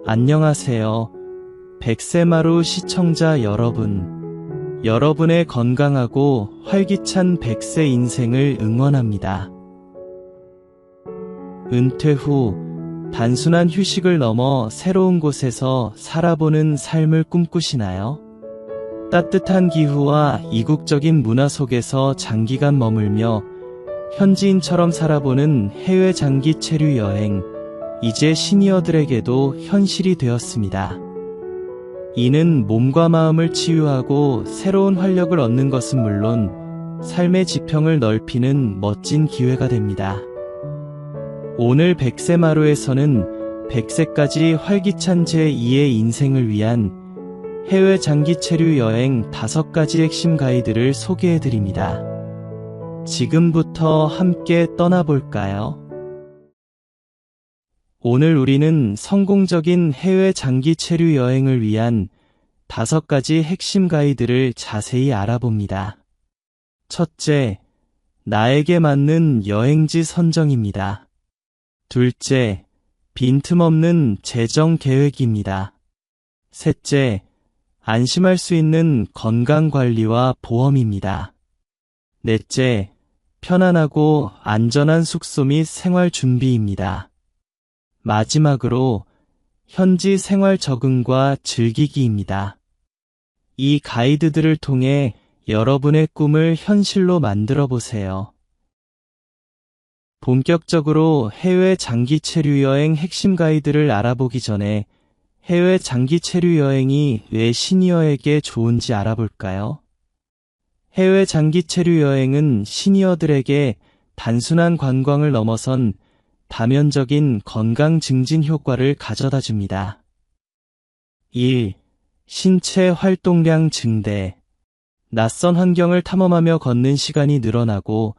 안녕하세요. 백세마루 시청자 여러분. 여러분의 건강하고 활기찬 100세 인생을 응원합니다. 은퇴 후 단순한 휴식을 넘어 새로운 곳에서 살아보는 삶을 꿈꾸시나요? 따뜻한 기후와 이국적인 문화 속에서 장기간 머물며 현지인처럼 살아보는 해외 장기 체류 여행, 이제 시니어들에게도 현실이 되었습니다. 이는 몸과 마음을 치유하고 새로운 활력을 얻는 것은 물론 삶의 지평을 넓히는 멋진 기회가 됩니다. 오늘 100세 마루에서는 100세까지 활기찬 제2의 인생을 위한 해외 장기 체류 여행 5가지 핵심 가이드를 소개해드립니다. 지금부터 함께 떠나볼까요? 오늘 우리는 성공적인 해외 장기 체류 여행을 위한 5가지 핵심 가이드를 자세히 알아봅니다. 첫째, 나에게 맞는 여행지 선정입니다. 둘째, 빈틈없는 재정 계획입니다. 셋째, 안심할 수 있는 건강관리와 보험입니다. 넷째, 편안하고 안전한 숙소 및 생활 준비입니다. 마지막으로 현지 생활 적응과 즐기기입니다. 이 가이드들을 통해 여러분의 꿈을 현실로 만들어 보세요. 본격적으로 해외 장기 체류 여행 핵심 가이드를 알아보기 전에 해외 장기 체류 여행이 왜 시니어에게 좋은지 알아볼까요? 해외 장기 체류 여행은 시니어들에게 단순한 관광을 넘어선 다면적인 건강 증진 효과를 가져다 줍니다. 1. 신체 활동량 증대. 낯선 환경을 탐험하며 걷는 시간이 늘어나고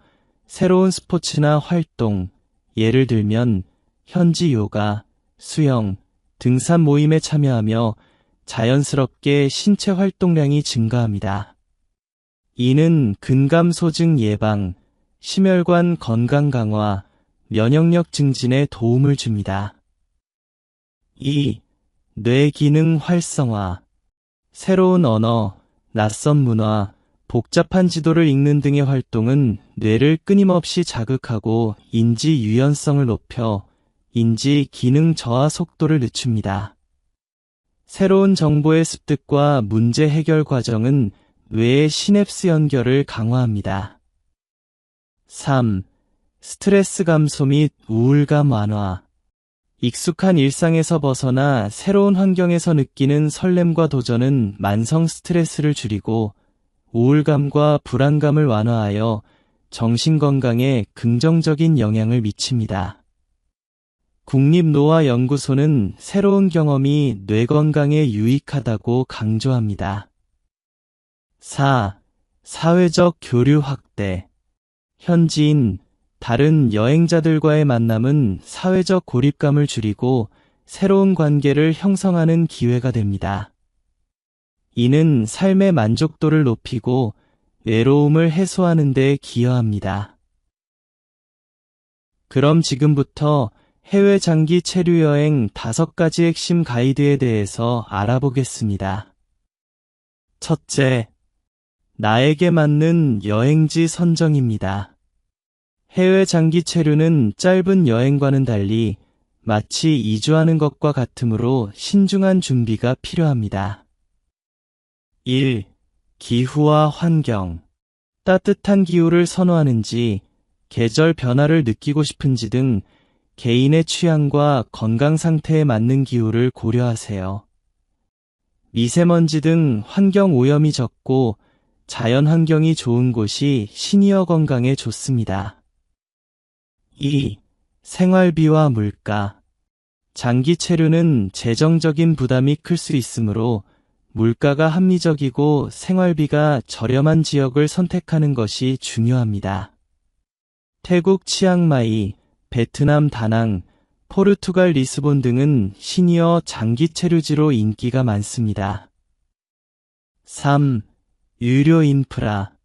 새로운 스포츠나 활동, 예를 들면 현지 요가, 수영, 등산 모임에 참여하며 자연스럽게 신체 활동량이 증가합니다. 이는 근감소증 예방, 심혈관 건강 강화, 면역력 증진에 도움을 줍니다. 2. 뇌 기능 활성화. 새로운 언어, 낯선 문화, 복잡한 지도를 읽는 등의 활동은 뇌를 끊임없이 자극하고 인지 유연성을 높여 인지 기능 저하 속도를 늦춥니다. 새로운 정보의 습득과 문제 해결 과정은 뇌의 시냅스 연결을 강화합니다. 3. 스트레스 감소 및 우울감 완화. 익숙한 일상에서 벗어나 새로운 환경에서 느끼는 설렘과 도전은 만성 스트레스를 줄이고 우울감과 불안감을 완화하여 정신건강에 긍정적인 영향을 미칩니다. 국립노화연구소는 새로운 경험이 뇌 건강에 유익하다고 강조합니다. 4. 사회적 교류 확대. 현지인, 다른 여행자들과의 만남은 사회적 고립감을 줄이고 새로운 관계를 형성하는 기회가 됩니다. 이는 삶의 만족도를 높이고 외로움을 해소하는 데 기여합니다. 그럼 지금부터 해외 장기 체류 여행 5가지 핵심 가이드에 대해서 알아보겠습니다. 첫째, 나에게 맞는 여행지 선정입니다. 해외 장기 체류는 짧은 여행과는 달리 마치 이주하는 것과 같으므로 신중한 준비가 필요합니다. 1. 기후와 환경. 따뜻한 기후를 선호하는지, 계절 변화를 느끼고 싶은지 등 개인의 취향과 건강 상태에 맞는 기후를 고려하세요. 미세먼지 등 환경 오염이 적고 자연 환경이 좋은 곳이 시니어 건강에 좋습니다. 2. 생활비와 물가. 장기 체류는 재정적인 부담이 클 수 있으므로 물가가 합리적이고 생활비가 저렴한 지역을 선택하는 것이 중요합니다. 태국 치앙마이, 베트남 다낭, 포르투갈 리스본 등은 시니어 장기 체류지로 인기가 많습니다. 3. 유료 인프라.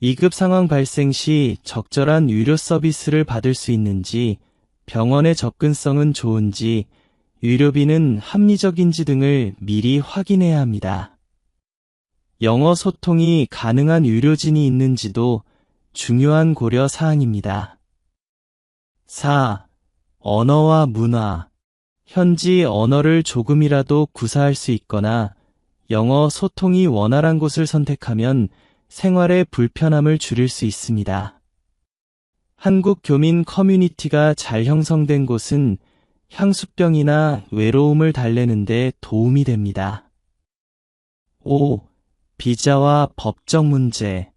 위급 상황 발생 시 적절한 의료 서비스를 받을 수 있는지, 병원의 접근성은 좋은지, 의료비는 합리적인지 등을 미리 확인해야 합니다. 영어 소통이 가능한 의료진이 있는지도 중요한 고려 사항입니다. 4. 언어와 문화. 현지 언어를 조금이라도 구사할 수 있거나 영어 소통이 원활한 곳을 선택하면 생활의 불편함을 줄일 수 있습니다. 한국 교민 커뮤니티가 잘 형성된 곳은 향수병이나 외로움을 달래는 데 도움이 됩니다. 5. 비자와 법적 문제.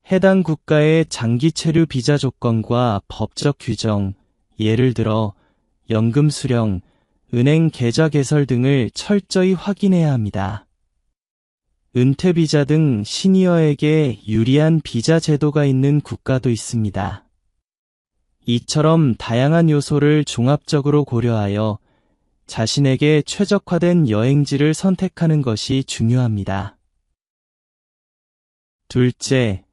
해당 국가의 장기 체류 비자 조건과 법적 규정, 예를 들어 연금 수령, 은행 계좌 개설 등을 철저히 확인해야 합니다. 은퇴 비자 등 시니어에게 유리한 비자 제도가 있는 국가도 있습니다. 이처럼 다양한 요소를 종합적으로 고려하여 자신에게 최적화된 여행지를 선택하는 것이 중요합니다. 둘째,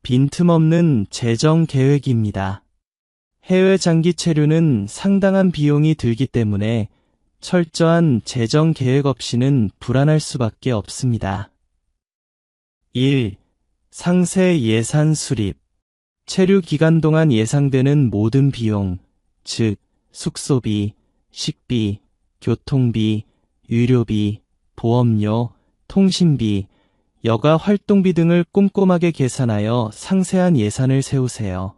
빈틈없는 재정 계획입니다. 해외 장기 체류는 상당한 비용이 들기 때문에 철저한 재정 계획 없이는 불안할 수밖에 없습니다. 1. 상세 예산 수립. 체류 기간 동안 예상되는 모든 비용, 즉 숙소비, 식비, 교통비, 의료비, 보험료, 통신비, 여가 활동비 등을 꼼꼼하게 계산하여 상세한 예산을 세우세요.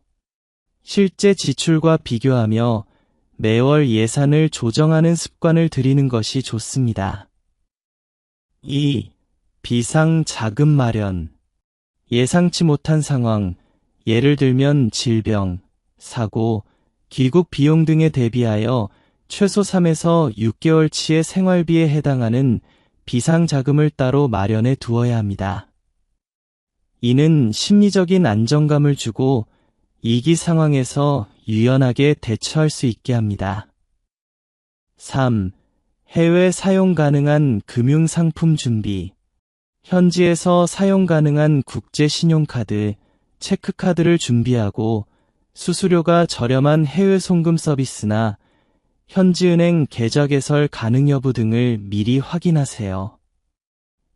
실제 지출과 비교하며 매월 예산을 조정하는 습관을 들이는 것이 좋습니다. 2. 비상 자금 마련. 예상치 못한 상황, 예를 들면 질병, 사고, 귀국 비용 등에 대비하여 최소 3에서 6개월치의 생활비에 해당하는 비상자금을 따로 마련해 두어야 합니다. 이는 심리적인 안정감을 주고 위기 상황에서 유연하게 대처할 수 있게 합니다. 3. 해외 사용 가능한 금융상품 준비. 현지에서 사용 가능한 국제 신용카드, 체크카드를 준비하고 수수료가 저렴한 해외 송금 서비스나 현지은행 계좌 개설 가능 여부 등을 미리 확인하세요.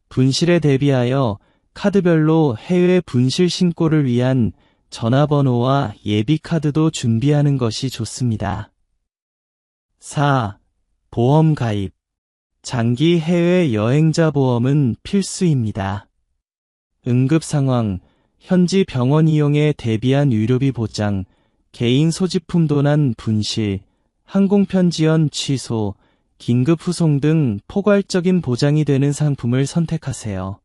분실에 대비하여 카드별로 해외 분실 신고를 위한 전화번호와 예비카드도 준비하는 것이 좋습니다. 4. 보험 가입. 장기 해외 여행자 보험은 필수입니다. 응급 상황, 현지 병원 이용에 대비한 의료비 보장, 개인 소지품 도난 분실, 항공편 지연 취소, 긴급 후송 등 포괄적인 보장이 되는 상품을 선택하세요.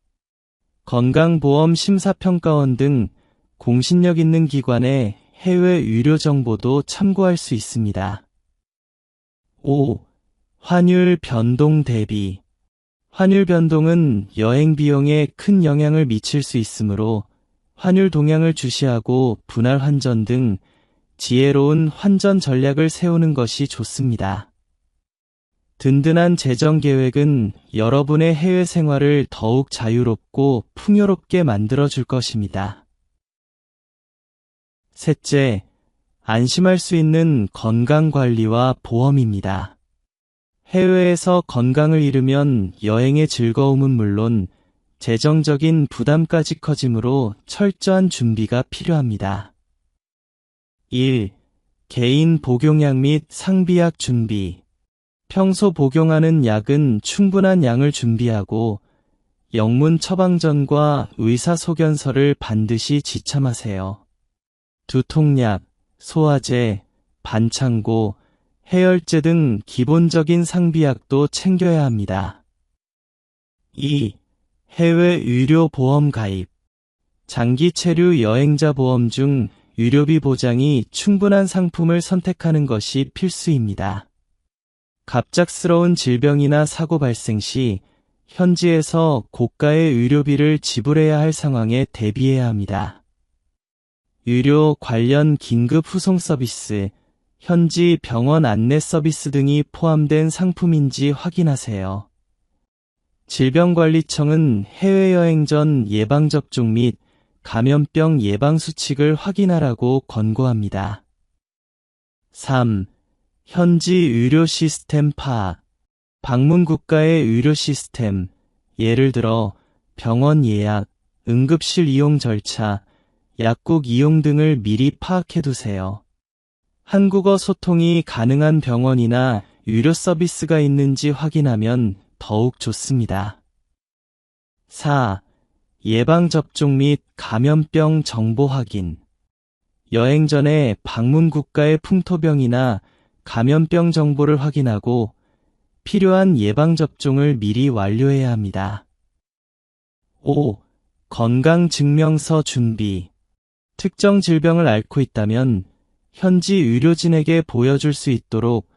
건강보험 심사평가원 등 공신력 있는 기관의 해외 의료 정보도 참고할 수 있습니다. 5. 환율 변동 대비. 환율 변동은 여행 비용에 큰 영향을 미칠 수 있으므로 환율 동향을 주시하고 분할 환전 등 지혜로운 환전 전략을 세우는 것이 좋습니다. 든든한 재정 계획은 여러분의 해외 생활을 더욱 자유롭고 풍요롭게 만들어줄 것입니다. 셋째, 안심할 수 있는 건강관리와 보험입니다. 해외에서 건강을 잃으면 여행의 즐거움은 물론 재정적인 부담까지 커지므로 철저한 준비가 필요합니다. 1. 개인 복용약 및 상비약 준비. 평소 복용하는 약은 충분한 양을 준비하고 영문 처방전과 의사소견서를 반드시 지참하세요. 두통약, 소화제, 반창고, 해열제 등 기본적인 상비약도 챙겨야 합니다. 2. 해외 의료 보험 가입. 장기 체류 여행자 보험 중 의료비 보장이 충분한 상품을 선택하는 것이 필수입니다. 갑작스러운 질병이나 사고 발생 시 현지에서 고가의 의료비를 지불해야 할 상황에 대비해야 합니다. 의료 관련 긴급 후송 서비스, 현지 병원 안내 서비스 등이 포함된 상품인지 확인하세요. 질병관리청은 해외여행 전 예방접종 및 감염병 예방수칙을 확인하라고 권고합니다. 3. 현지 의료 시스템 파악. 방문 국가의 의료 시스템, 예를 들어 병원 예약, 응급실 이용 절차, 약국 이용 등을 미리 파악해 두세요. 한국어 소통이 가능한 병원이나 유료 서비스가 있는지 확인하면 더욱 좋습니다. 4. 예방접종 및 감염병 정보 확인. 여행 전에 방문 국가의 풍토병이나 감염병 정보를 확인하고 필요한 예방접종을 미리 완료해야 합니다. 5. 건강증명서 준비. 특정 질병을 앓고 있다면 현지 의료진에게 보여줄 수 있도록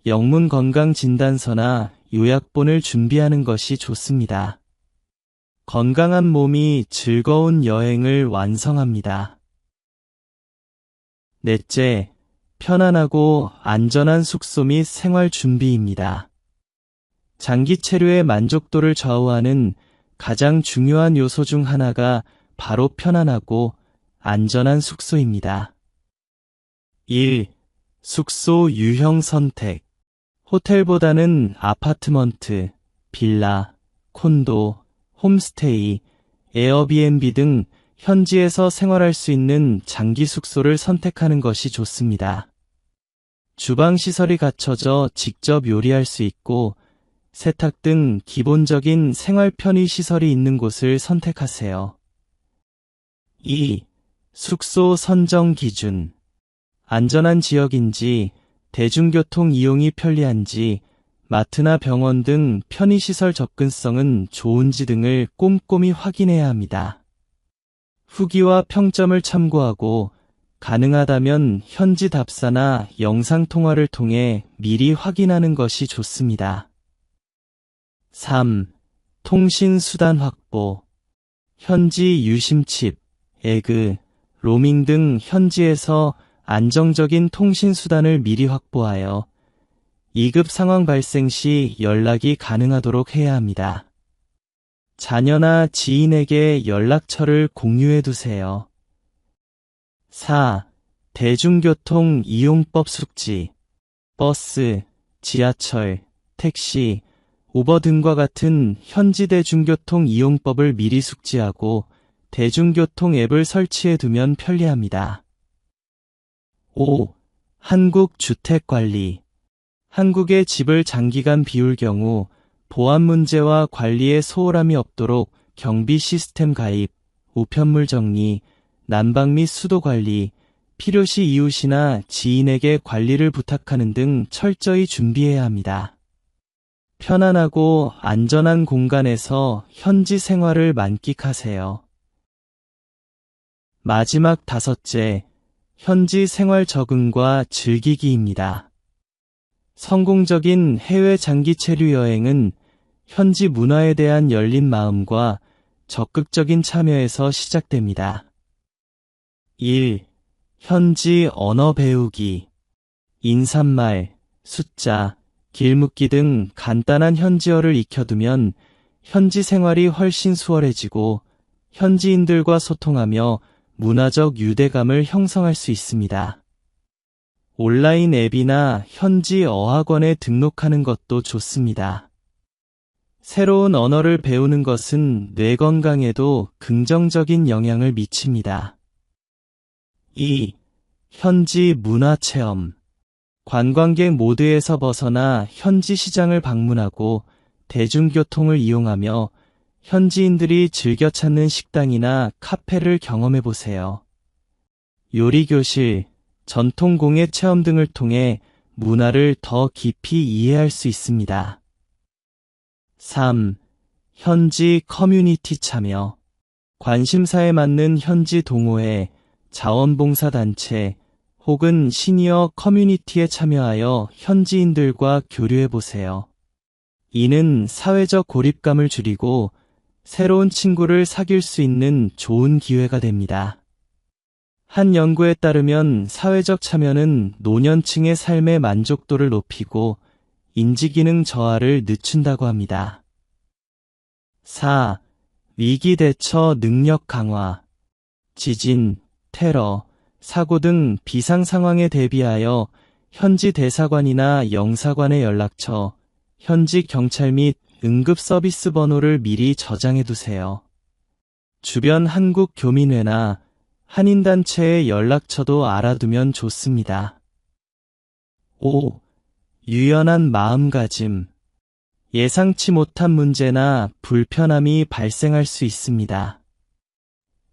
영문 건강진단서나 요약본을 준비하는 것이 좋습니다. 건강한 몸이 즐거운 여행을 완성합니다. 넷째, 편안하고 안전한 숙소 및 생활 준비입니다. 장기 체류의 만족도를 좌우하는 가장 중요한 요소 중 하나가 바로 편안하고 안전한 숙소입니다. 1. 숙소 유형 선택. 호텔보다는 아파트먼트, 빌라, 콘도, 홈스테이, 에어비앤비 등 현지에서 생활할 수 있는 장기 숙소를 선택하는 것이 좋습니다. 주방 시설이 갖춰져 직접 요리할 수 있고 세탁 등 기본적인 생활 편의 시설이 있는 곳을 선택하세요. 2. 숙소 선정 기준. 안전한 지역인지, 대중교통 이용이 편리한지, 마트나 병원 등 편의시설 접근성은 좋은지 등을 꼼꼼히 확인해야 합니다. 후기와 평점을 참고하고 가능하다면 현지 답사나 영상통화를 통해 미리 확인하는 것이 좋습니다. 3. 통신수단 확보. 현지 유심칩, 에그, 로밍 등 현지에서 안정적인 통신수단을 미리 확보하여 2급 상황 발생 시 연락이 가능하도록 해야 합니다. 자녀나 지인에게 연락처를 공유해 두세요. 4. 대중교통 이용법 숙지. 버스, 지하철, 택시, 우버 등과 같은 현지 대중교통 이용법을 미리 숙지하고 대중교통 앱을 설치해 두면 편리합니다. 5. 한국 주택관리. 한국에 집을 장기간 비울 경우 보안 문제와 관리에 소홀함이 없도록 경비 시스템 가입, 우편물 정리, 난방 및 수도 관리, 필요시 이웃이나 지인에게 관리를 부탁하는 등 철저히 준비해야 합니다. 편안하고 안전한 공간에서 현지 생활을 만끽하세요. 마지막 5째, 현지 생활 적응과 즐기기입니다. 성공적인 해외 장기 체류 여행은 현지 문화에 대한 열린 마음과 적극적인 참여에서 시작됩니다. 1. 현지 언어 배우기. 인사말, 숫자, 길묻기 등 간단한 현지어를 익혀두면 현지 생활이 훨씬 수월해지고 현지인들과 소통하며 문화적 유대감을 형성할 수 있습니다. 온라인 앱이나 현지 어학원에 등록하는 것도 좋습니다. 새로운 언어를 배우는 것은 뇌 건강에도 긍정적인 영향을 미칩니다. 2. 현지 문화 체험. 관광객 모드에서 벗어나 현지 시장을 방문하고 대중교통을 이용하며 현지인들이 즐겨 찾는 식당이나 카페를 경험해 보세요. 요리교실, 전통공예 체험 등을 통해 문화를 더 깊이 이해할 수 있습니다. 3. 현지 커뮤니티 참여. 관심사에 맞는 현지 동호회, 자원봉사단체 혹은 시니어 커뮤니티에 참여하여 현지인들과 교류해 보세요. 이는 사회적 고립감을 줄이고 새로운 친구를 사귈 수 있는 좋은 기회가 됩니다. 한 연구에 따르면 사회적 참여는 노년층의 삶의 만족도를 높이고 인지기능 저하를 늦춘다고 합니다. 4. 위기 대처 능력 강화. 지진, 테러, 사고 등 비상 상황에 대비하여 현지 대사관이나 영사관의 연락처, 현지 경찰 및 응급 서비스 번호를 미리 저장해 두세요. 주변 한국 교민회나 한인단체의 연락처도 알아두면 좋습니다. 5. 유연한 마음가짐. 예상치 못한 문제나 불편함이 발생할 수 있습니다.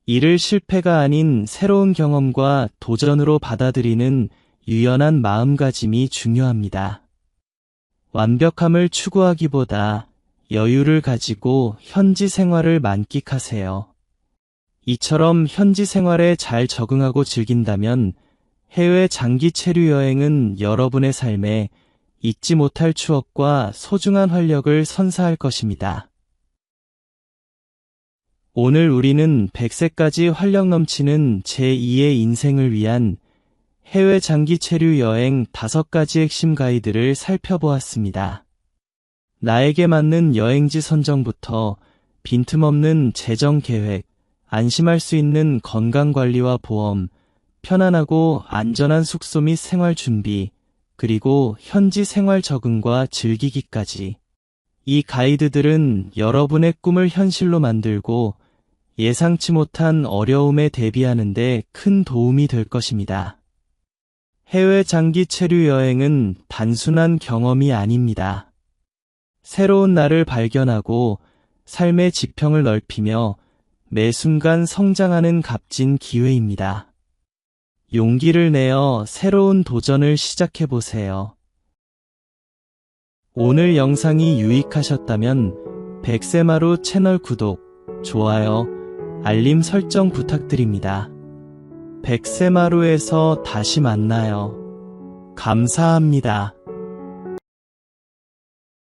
이를 실패가 아닌 새로운 경험과 도전으로 받아들이는 유연한 마음가짐이 중요합니다. 완벽함을 추구하기보다 여유를 가지고 현지 생활을 만끽하세요. 이처럼 현지 생활에 잘 적응하고 즐긴다면 해외 장기 체류 여행은 여러분의 삶에 잊지 못할 추억과 소중한 활력을 선사할 것입니다. 오늘 우리는 100세까지 활력 넘치는 제2의 인생을 위한 해외 장기 체류 여행 5가지 핵심 가이드를 살펴보았습니다. 나에게 맞는 여행지 선정부터 빈틈없는 재정 계획, 안심할 수 있는 건강관리와 보험, 편안하고 안전한 숙소 및 생활 준비, 그리고 현지 생활 적응과 즐기기까지. 이 가이드들은 여러분의 꿈을 현실로 만들고 예상치 못한 어려움에 대비하는 데 큰 도움이 될 것입니다. 해외 장기 체류 여행은 단순한 경험이 아닙니다. 새로운 나를 발견하고 삶의 지평을 넓히며 매 순간 성장하는 값진 기회입니다. 용기를 내어 새로운 도전을 시작해보세요. 오늘 영상이 유익하셨다면 백세마루 채널 구독, 좋아요, 알림 설정 부탁드립니다. 백세마루에서 다시 만나요. 감사합니다.